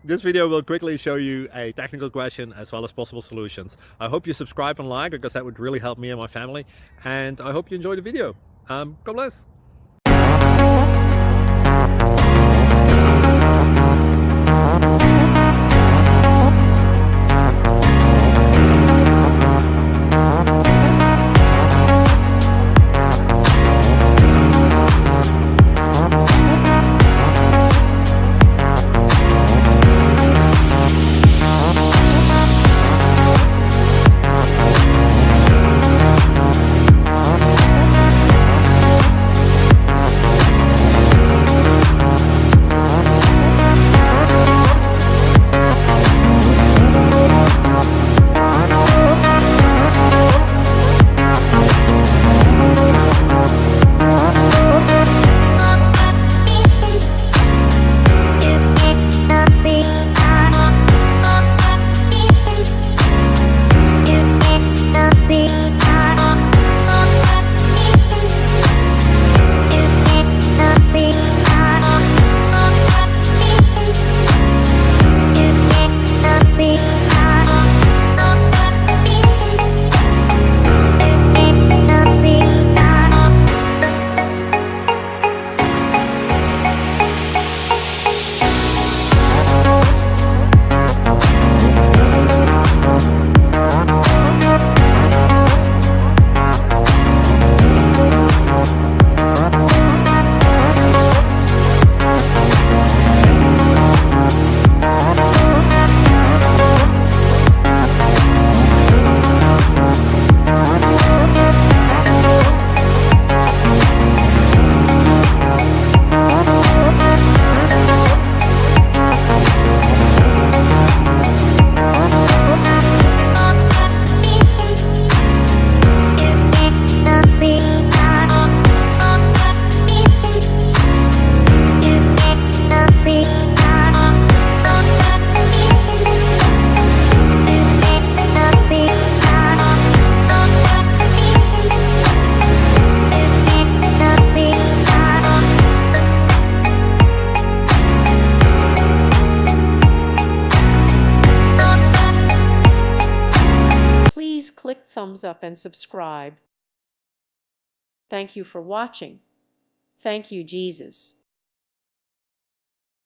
This video will quickly show you a technical question as well as possible solutions. I hope you subscribe and like, because that would really help me and my family. And I hope you enjoy the video. God bless. Please click thumbs up and subscribe. Thank you for watching. Thank you, Jesus.